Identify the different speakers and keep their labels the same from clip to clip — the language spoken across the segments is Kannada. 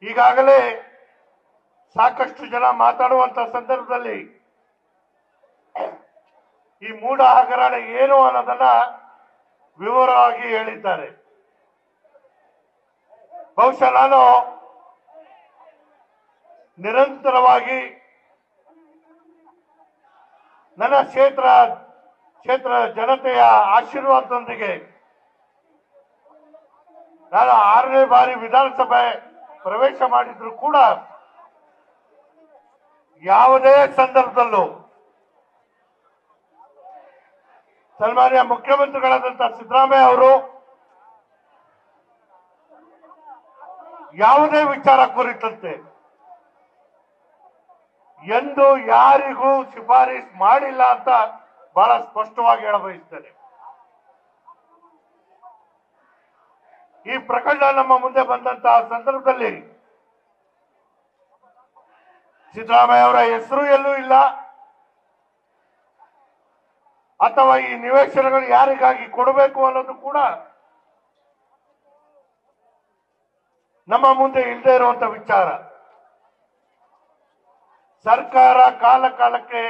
Speaker 1: ಈಗಾಗಲೇ ಸಾಕಷ್ಟು ಜನ ಮಾತಾಡುವಂತ ಸಂದರ್ಭದಲ್ಲಿ ಈ ಮೂಢ ಹಗರಣ ಏನು ಅನ್ನೋದನ್ನ ವಿವರವಾಗಿ ಹೇಳಿದ್ದಾರೆ. ಬಹುಶಃ ನಾನು ನಿರಂತರವಾಗಿ ನನ್ನ ಕ್ಷೇತ್ರ ಜನತೆಯ ಆಶೀರ್ವಾದದೊಂದಿಗೆ ನಾನು 6ನೇ ಬಾರಿ ವಿಧಾನಸಭೆ ಪ್ರವೇಶ ಮಾಡಿದ್ರು ಕೂಡ ಯಾವುದೇ ಸಂದರ್ಭದಲ್ಲೂ ಸನ್ಮಾನ್ಯ ಮುಖ್ಯಮಂತ್ರಿಗಳಾದಂತ ಸಿದ್ದರಾಮಯ್ಯ ಅವರು ಯಾವುದೇ ವಿಚಾರ ಕುರಿತಂತೆ ಎಂದು ಯಾರಿಗೂ ಶಿಫಾರಸ್ ಮಾಡಿಲ್ಲ ಅಂತ ಬಹಳ ಸ್ಪಷ್ಟವಾಗಿ ಹೇಳಬಯಸ್ತೇನೆ. ಈ ಪ್ರಕರಣ ನಮ್ಮ ಮುಂದೆ ಬಂದಂತಹ ಸಂದರ್ಭದಲ್ಲಿ ಸಿದ್ದರಾಮಯ್ಯ ಅವರ ಹೆಸರು ಎಲ್ಲೂ ಇಲ್ಲ, ಅಥವಾ ಈ ನಿವೇಶನಗಳು ಯಾರಿಗಾಗಿ ಕೊಡಬೇಕು ಅನ್ನೋದು ಕೂಡ ನಮ್ಮ ಮುಂದೆ ಇಲ್ಲದೆ ಇರುವಂತ ವಿಚಾರ. ಸರ್ಕಾರ ಕಾಲಕ್ಕೆ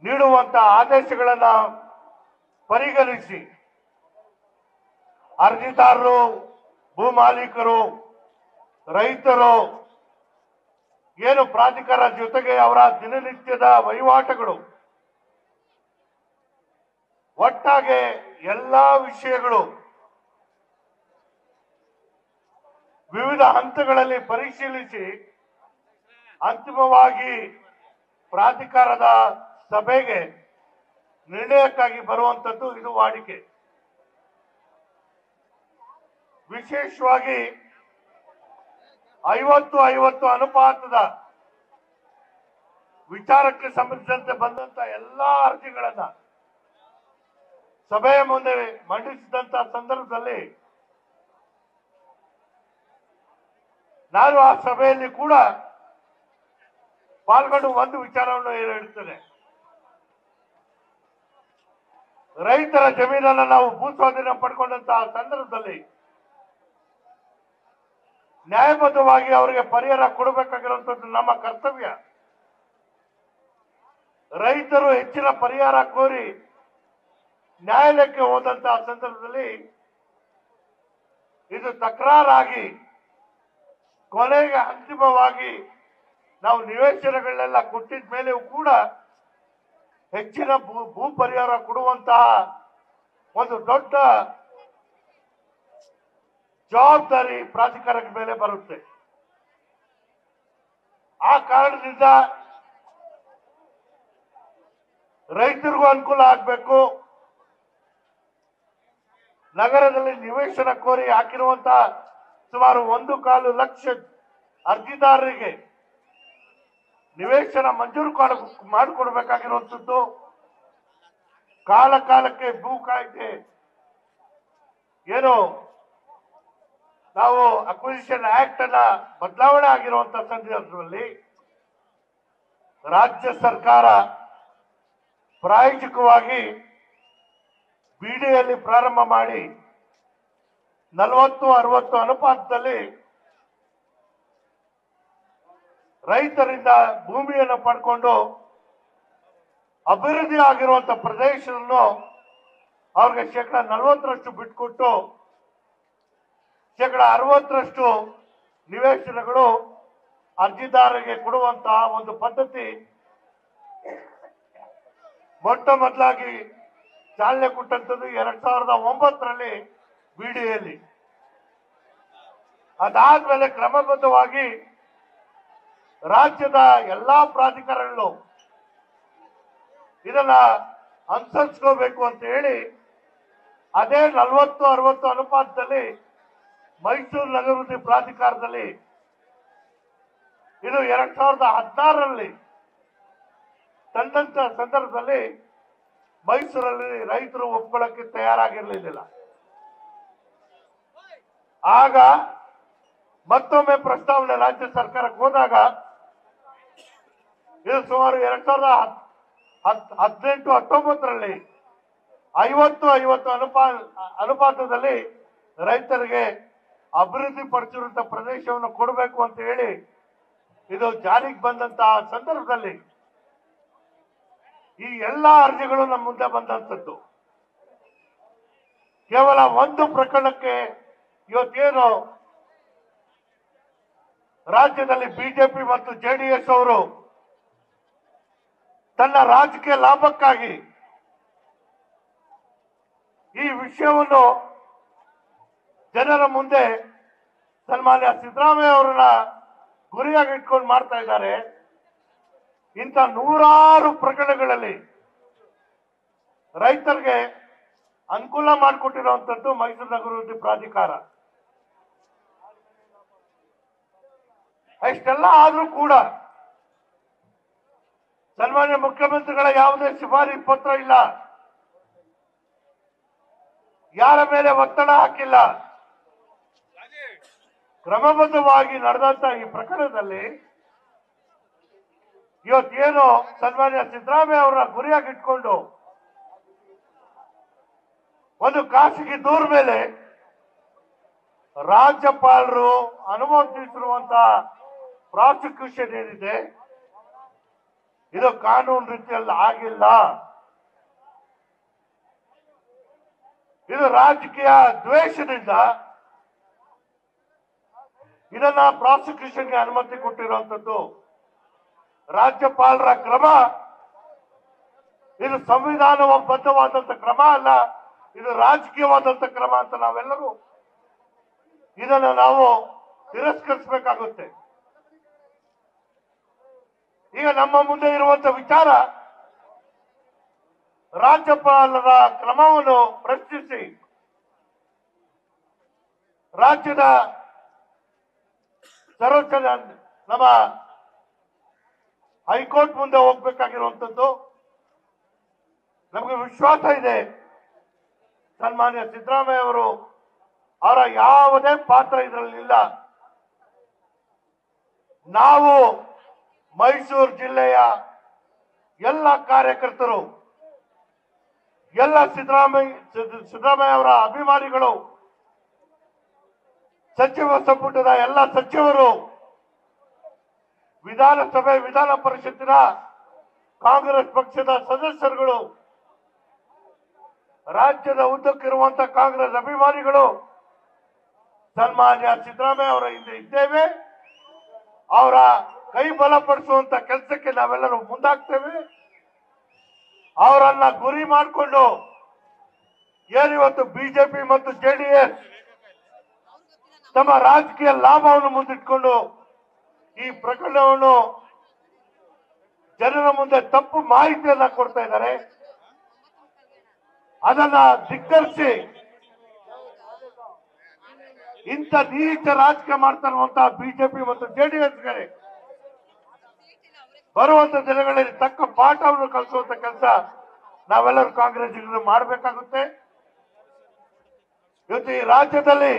Speaker 1: ನೀಡುವಂತ ಆದೇಶಗಳನ್ನ ಪರಿಗಣಿಸಿ ಅರ್ಜಿದಾರರು, ಭೂ ಮಾಲೀಕರು, ರೈತರು ಏನು ಪ್ರಾಧಿಕಾರ ಜೊತೆಗೆ ಅವರ ದಿನನಿತ್ಯದ ವಹಿವಾಟುಗಳು ಒಟ್ಟಾಗೆ ಎಲ್ಲಾ ವಿಷಯಗಳು ವಿವಿಧ ಹಂತಗಳಲ್ಲಿ ಪರಿಶೀಲಿಸಿ ಅಂತಿಮವಾಗಿ ಪ್ರಾಧಿಕಾರದ ಸಭೆಗೆ ನಿರ್ಣಯಕ್ಕಾಗಿ ಬರುವಂತದ್ದು ಇದು ವಾಡಿಕೆ. ವಿಶೇಷವಾಗಿ 50-50 ಅನುಪಾತದ ವಿಚಾರಕ್ಕೆ ಸಂಬಂಧಿಸಿದಂತೆ ಬಂದಂತ ಎಲ್ಲಾ ಅರ್ಜಿಗಳನ್ನ ಸಭೆಯ ಮುಂದೆ ಮಂಡಿಸಿದಂತ ಸಂದರ್ಭದಲ್ಲಿ ನಾನು ಆ ಸಭೆಯಲ್ಲಿ ಕೂಡ ಪಾಲ್ಗೊಂಡು ಒಂದು ವಿಚಾರವನ್ನು ಹೇಳ್ತೇನೆ. ರೈತರ ಜಮೀನನ್ನು ನಾವು ಭೂಸ್ವಾಧೀನ ಪಡ್ಕೊಂಡಂತಹ ಸಂದರ್ಭದಲ್ಲಿ ನ್ಯಾಯಬದ್ಧವಾಗಿ ಅವರಿಗೆ ಪರಿಹಾರ ಕೊಡಬೇಕಾಗಿರುವಂತದ್ದು ನಮ್ಮ ಕರ್ತವ್ಯ. ರೈತರು ಹೆಚ್ಚಿನ ಪರಿಹಾರ ಕೋರಿ ನ್ಯಾಯಾಲಯಕ್ಕೆ ಹೋದಂತಹ ಸಂದರ್ಭದಲ್ಲಿ ಇದು ತಕರಾರಾಗಿ ಕೊನೆಗೆ ಅಂತಿಮವಾಗಿ ನಾವು ನಿವೇಶನಗಳನ್ನೆಲ್ಲ ಕೊಟ್ಟಿದ ಮೇಲೆಯೂ ಕೂಡ ಹೆಚ್ಚಿನ ಭೂ ಪರಿಹಾರ ಕೊಡುವಂತಹ ಒಂದು ದೊಡ್ಡ ಜವಾಬ್ದಾರಿ ಪ್ರಾಧಿಕಾರದ ಮೇಲೆ ಬರುತ್ತೆ. ಆ ಕಾರಣದಿಂದ ರೈತರಿಗೂ ಅನುಕೂಲ ಆಗಬೇಕು, ನಗರದಲ್ಲಿ ನಿವೇಶನ ಕೋರಿ ಹಾಕಿರುವಂತಹ ಸುಮಾರು 1.25 ಲಕ್ಷ ಅರ್ಜಿದಾರರಿಗೆ ನಿವೇಶನ ಮಂಜೂರು ಮಾಡಿಕೊಡ್ಬೇಕಾಗಿರುವಂತದ್ದು, ಕಾಲಕ್ಕೆ ಭೂ ಕಾಯ್ದೆ ಏನು ನಾವು ಅಕ್ವಿಸಿಷನ್ ಆಕ್ಟ್ ಅನ್ನ ಬದಲಾವಣೆ ಆಗಿರುವಂತಹ ಸಂದರ್ಭದಲ್ಲಿ ರಾಜ್ಯ ಸರ್ಕಾರ ಪ್ರಾಯೋಗಿಕವಾಗಿ ಬಿಡಿಯಲ್ಲಿ ಪ್ರಾರಂಭ ಮಾಡಿ 40-60 ಅನುಪಾತದಲ್ಲಿ ರೈತರಿಂದ ಭೂಮಿಯನ್ನು ಪಡ್ಕೊಂಡು ಅಭಿವೃದ್ಧಿ ಆಗಿರುವಂತಹ ಪ್ರದೇಶವನ್ನು ಅವ್ರಿಗೆ 40% ಬಿಟ್ಕೊಟ್ಟು 60% ನಿವೇಶನಗಳು ಅರ್ಜಿದಾರರಿಗೆ ಕೊಡುವಂತಹ ಒಂದು ಪದ್ಧತಿ ಮೊಟ್ಟ ಮೊದಲಾಗಿ ಚಾಲನೆ ಕೊಟ್ಟಂತದ್ದು 2009ರಲ್ಲಿ ಬಿಡಿಯಲ್ಲಿ. ಅದಾದ್ಮೇಲೆ ಕ್ರಮಬದ್ಧವಾಗಿ ರಾಜ್ಯದ ಎಲ್ಲಾ ಪ್ರಾಧಿಕಾರಗಳು ಇದನ್ನ ಅನುಸರಿಸ್ಕೋಬೇಕು ಅಂತ ಹೇಳಿ ಅದೇ 40-60 ಅನುಪಾತದಲ್ಲಿ ಮೈಸೂರು ನಗರಾಭಿವೃದ್ಧಿ ಪ್ರಾಧಿಕಾರದಲ್ಲಿ ಇದು 2016ರಲ್ಲಿ ತಂದಂತ ಸಂದರ್ಭದಲ್ಲಿ ಮೈಸೂರಲ್ಲಿ ರೈತರು ಒಪ್ಕೊಳ್ಳಕ್ಕೆ ತಯಾರಾಗಿರಲಿಲ್ಲ. ಆಗ ಮತ್ತೊಮ್ಮೆ ಪ್ರಸ್ತಾವನೆ ರಾಜ್ಯ ಸರ್ಕಾರಕ್ಕೆ ಹೋದಾಗ ಇದು ಸುಮಾರು 2018-19ರಲ್ಲಿ 50-50 ಅನುಪಾತದಲ್ಲಿ ರೈತರಿಗೆ ಅಭಿವೃದ್ಧಿ ಪಡಿಸಿರುವಂತ ಪ್ರದೇಶವನ್ನು ಕೊಡಬೇಕು ಅಂತ ಹೇಳಿ ಇದು ಜಾರಿಗೆ ಬಂದಂತಹ ಸಂದರ್ಭದಲ್ಲಿ ಈ ಎಲ್ಲಾ ಅರ್ಜಿಗಳು ನಮ್ಮ ಮುಂದೆ ಬಂದಂತದ್ದು. ಕೇವಲ ಒಂದು ಪ್ರಕರಣಕ್ಕೆ ಇವತ್ತೇನು ರಾಜ್ಯದಲ್ಲಿ ಬಿಜೆಪಿ ಮತ್ತು ಜೆಡಿಎಸ್ ಅವರು ತನ್ನ ರಾಜಕೀಯ ಲಾಭಕ್ಕಾಗಿ ಈ ವಿಷಯವನ್ನು ಜನರ ಮುಂದೆ ಸನ್ಮಾನ್ಯ ಸಿದ್ದರಾಮಯ್ಯ ಅವರನ್ನ ಗುರಿಯಾಗಿ ಇಟ್ಕೊಂಡು ಮಾಡ್ತಾ ಇದ್ದಾರೆ. ಇಂಥ ನೂರಾರು ಪ್ರಕರಣಗಳಲ್ಲಿ ರೈತರಿಗೆ ಅನುಕೂಲ ಮಾಡಿಕೊಟ್ಟಿರುವಂತದ್ದು ಮೈಸೂರು ನಗರಾಭಿವೃದ್ಧಿ ಪ್ರಾಧಿಕಾರ. ಇಷ್ಟೆಲ್ಲ ಆದ್ರೂ ಕೂಡ ಸನ್ಮಾನ್ಯ ಮುಖ್ಯಮಂತ್ರಿಗಳ ಯಾವುದೇ ಶಿಫಾರಸು ಪತ್ರ ಇಲ್ಲ, ಯಾರ ಮೇಲೆ ಒತ್ತಡ ಹಾಕಿಲ್ಲ. ಕ್ರಮಬದ್ಧವಾಗಿ ನಡೆದಂತ ಈ ಪ್ರಕರಣದಲ್ಲಿ ಇವತ್ತೇನು ಸನ್ಮಾನ್ಯ ಸಿದ್ದರಾಮಯ್ಯ ಅವರ ಗುರಿಯಾಗಿ ಇಟ್ಕೊಂಡು ಒಂದು ಖಾಸಗಿ ದೂರ ಮೇಲೆ ರಾಜ್ಯಪಾಲರು ಅನುಮೋದಿಸಿರುವಂತಹ ಪ್ರಾಸಿಕ್ಯೂಷನ್ ಏನಿದೆ ಇದು ಕಾನೂನು ರೀತಿಯಲ್ಲಿ ಆಗಿಲ್ಲ. ಇದು ರಾಜಕೀಯ ದ್ವೇಷದಿಂದ ಇದನ್ನ ಪ್ರಾಸಿಕ್ಯೂಷನ್ಗೆ ಅನುಮತಿ ಕೊಟ್ಟಿರುವಂತದ್ದು. ರಾಜ್ಯಪಾಲರ ಕ್ರಮ ಇದು ಸಂವಿಧಾನಬದ್ಧವಾದಂತ ಕ್ರಮ ಅಲ್ಲ, ಇದು ರಾಜಕೀಯವಾದಂತ ಕ್ರಮ ಅಂತ ನಾವೆಲ್ಲರೂ ಇದನ್ನ ನಾವು ತಿರಸ್ಕರಿಸಬೇಕಾಗುತ್ತೆ. ಈಗ ನಮ್ಮ ಮುಂದೆ ಇರುವಂತ ವಿಚಾರ ರಾಜ್ಯಪಾಲರ ಕ್ರಮವನ್ನು ಪ್ರಶ್ನಿಸಿ ರಾಜ್ಯದ ಸರ್ವೋಚ್ಚ ನಮ್ಮ ಹೈಕೋರ್ಟ್ ಮುಂದೆ ಹೋಗ್ಬೇಕಾಗಿರುವಂತದ್ದು. ನಮಗೆ ವಿಶ್ವಾಸ ಇದೆ ಸನ್ಮಾನ್ಯ ಸಿದ್ದರಾಮಯ್ಯ ಅವರು ಅವರ ಯಾವುದೇ ಪಾತ್ರ ಇದರಲ್ಲಿಲ್ಲ. ನಾವು ಮೈಸೂರು ಜಿಲ್ಲೆಯ ಎಲ್ಲ ಕಾರ್ಯಕರ್ತರು, ಎಲ್ಲ ಸಿದ್ದರಾಮಯ್ಯ ಅವರ ಅಭಿಮಾನಿಗಳು, ಸಚಿವ ಸಂಪುಟದ ಎಲ್ಲ ಸಚಿವರು, ವಿಧಾನಸಭೆ ವಿಧಾನ ಪರಿಷತ್ತಿನ ಕಾಂಗ್ರೆಸ್ ಪಕ್ಷದ ಸದಸ್ಯರುಗಳು, ರಾಜ್ಯದ ಉದ್ದಕ್ಕಿರುವಂತಹ ಕಾಂಗ್ರೆಸ್ ಅಭಿಮಾನಿಗಳು ಸನ್ಮಾನ್ಯ ಸಿದ್ದರಾಮಯ್ಯ ಅವರ ಹಿಂದೆ ಇದ್ದೇವೆ. ಅವರ ಕೈ ಬಲಪಡಿಸುವಂತ ಕೆಲಸಕ್ಕೆ ನಾವೆಲ್ಲರೂ ಮುಂದಾಗ್ತೇವೆ. ಅವರನ್ನ ಗುರಿ ಮಾಡಿಕೊಂಡು ಏನಿವತ್ತು ಬಿಜೆಪಿ ಮತ್ತು ಜೆಡಿಎಸ್ ತಮ್ಮ ರಾಜಕೀಯ ಲಾಭವನ್ನು ಮುಂದಿಟ್ಕೊಂಡು ಈ ಪ್ರಕರಣವನ್ನು ಜನರ ಮುಂದೆ ತಪ್ಪು ಮಾಹಿತಿಯನ್ನ ಕೊಡ್ತಾ ಇದ್ದಾರೆ. ಅದನ್ನ ಧಿಕ್ಕರಿಸಿ ಇಂಥ ನೀಚ ರಾಜಕೀಯ ಮಾಡ್ತಾ ಇರುವಂತಹ ಬಿಜೆಪಿ ಮತ್ತು ಜೆಡಿಎಸ್ಗೆ ಬರುವಂತ ದಿನಗಳಲ್ಲಿ ತಕ್ಕ ಪಾಠವನ್ನು ಕಲಿಸುವಂತ ಕೆಲಸ ನಾವೆಲ್ಲರೂ ಕಾಂಗ್ರೆಸ್ ಮಾಡಬೇಕಾಗುತ್ತೆ. ಇವತ್ತು ಈ ರಾಜ್ಯದಲ್ಲಿ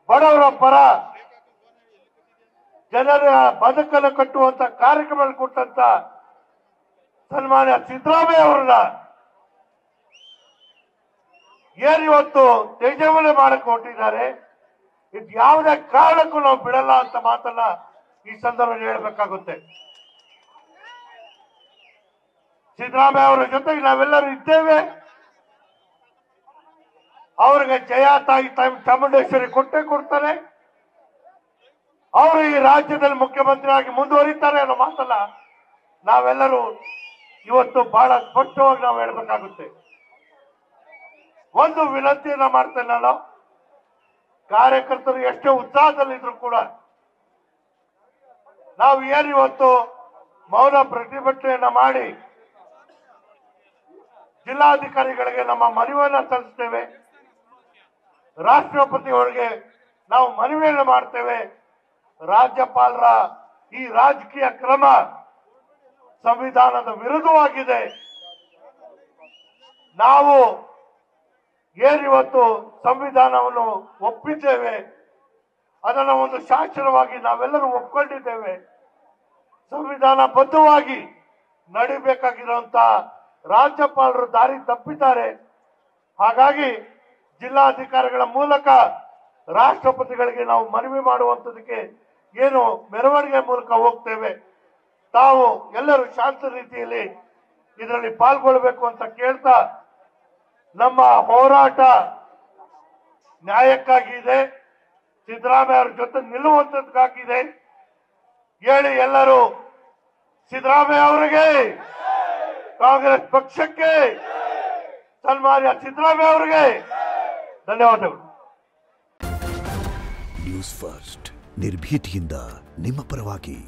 Speaker 1: ಬಡವರ ಪರ ಜನರ ಬದುಕನ್ನು ಕಟ್ಟುವಂತ ಕಾರ್ಯಕ್ರಮ ಕೊಟ್ಟಂತ ಸನ್ಮಾನ್ಯ ಸಿದ್ದರಾಮಯ್ಯ ಅವರನ್ನ ಏನಿವತ್ತು ತೇಜವನೆ ಮಾಡಕ್ಕೆ ಹೊರಟಿದ್ದಾರೆ. ಇದು ಯಾವುದೇ ಕಾರಣಕ್ಕೂ ನಾವು ಬಿಡಲ್ಲ ಅಂತ ಮಾತನ್ನ ಈ ಸಂದರ್ಭದಲ್ಲಿ ಹೇಳಬೇಕಾಗುತ್ತೆ. ಸಿದ್ದರಾಮಯ್ಯ ಅವರ ಜೊತೆಗೆ ನಾವೆಲ್ಲರೂ ಇದ್ದೇವೆ. ಅವರಿಗೆ ಜಯ ತಾಯಿ ಚಾಮುಂಡೇಶ್ವರಿ ಕೊಟ್ಟೇ ಕೊಡ್ತಾರೆ. ಅವರು ಈ ರಾಜ್ಯದಲ್ಲಿ ಮುಖ್ಯಮಂತ್ರಿ ಆಗಿ ಮುಂದುವರಿತಾರೆ ಅನ್ನೋ ಮಾತಲ್ಲ ನಾವೆಲ್ಲರೂ ಇವತ್ತು ಬಹಳ ಸ್ಪಷ್ಟವಾಗಿ ನಾವು ಹೇಳಬೇಕಾಗುತ್ತೆ. ಒಂದು ವಿನಂತಿಯನ್ನ ಮಾಡ್ತೇನೆ ನಾನು, ಕಾರ್ಯಕರ್ತರು ಎಷ್ಟೇ ಉತ್ಸಾಹದಲ್ಲಿದ್ರು ಕೂಡ ನಾವು ಏನಿವತ್ತು ಮೌನ ಪ್ರತಿಭಟನೆಯನ್ನ ಮಾಡಿ ಜಿಲ್ಲಾಧಿಕಾರಿಗಳಿಗೆ ನಮ್ಮ ಮನವಿಯನ್ನ ಸಲ್ಲಿಸ್ತೇವೆ. ರಾಷ್ಟ್ರಪತಿ ಅವರಿಗೆ ನಾವು ಮನವಿಯನ್ನು ಮಾಡ್ತೇವೆ. ರಾಜ್ಯಪಾಲರ ಈ ರಾಜಕೀಯ ಕ್ರಮ ಸಂವಿಧಾನದ ವಿರುದ್ಧವಾಗಿದೆ. ನಾವು ಏನಿವತ್ತು ಸಂವಿಧಾನವನ್ನು ಒಪ್ಪಿದ್ದೇವೆ, ಅದನ್ನು ಒಂದು ಶಾಸನವಾಗಿ ನಾವೆಲ್ಲರೂ ಒಪ್ಕೊಂಡಿದ್ದೇವೆ. ಸಂವಿಧಾನಬದ್ಧವಾಗಿ ನಡಿಬೇಕಾಗಿರುವಂತ ರಾಜ್ಯಪಾಲರು ದಾರಿ ತಪ್ಪಿದ್ದಾರೆ. ಹಾಗಾಗಿ ಜಿಲ್ಲಾಧಿಕಾರಿಗಳ ಮೂಲಕ ರಾಷ್ಟ್ರಪತಿಗಳಿಗೆ ನಾವು ಮನವಿ ಮಾಡುವಂಥದಕ್ಕೆ ಏನು ಮೆರವಣಿಗೆ ಮೂಲಕ ಹೋಗ್ತೇವೆ, ತಾವು ಎಲ್ಲರೂ ಶಾಂತ ರೀತಿಯಲ್ಲಿ ಇದರಲ್ಲಿ ಪಾಲ್ಗೊಳ್ಳಬೇಕು ಅಂತ ಕೇಳ್ತಾ, ನಮ್ಮ ಹೋರಾಟ ನ್ಯಾಯಕ್ಕಾಗಿದೆ, ಸಿದ್ದರಾಮಯ್ಯ ಅವರ ಜೊತೆ ನಿಲ್ಲುವಂತದಕ್ಕಾಗಿದೆ. ಹೇಳಿ ಎಲ್ಲರೂ ಸಿದ್ದರಾಮಯ್ಯ ಅವರಿಗೆ, ಕಾಂಗ್ರೆಸ್ ಪಕ್ಷಕ್ಕೆ, ಸನ್ಮಾನ್ಯ ಸಿದ್ದರಾಮಯ್ಯ ಅವರಿಗೆ ಧನ್ಯವಾದಗಳು.
Speaker 2: ನ್ಯೂಸ್ ಫಸ್ಟ್ ನಿರ್ಭೀತಿಯಿಂದ ನಿಮ್ಮ ಪರವಾಗಿ.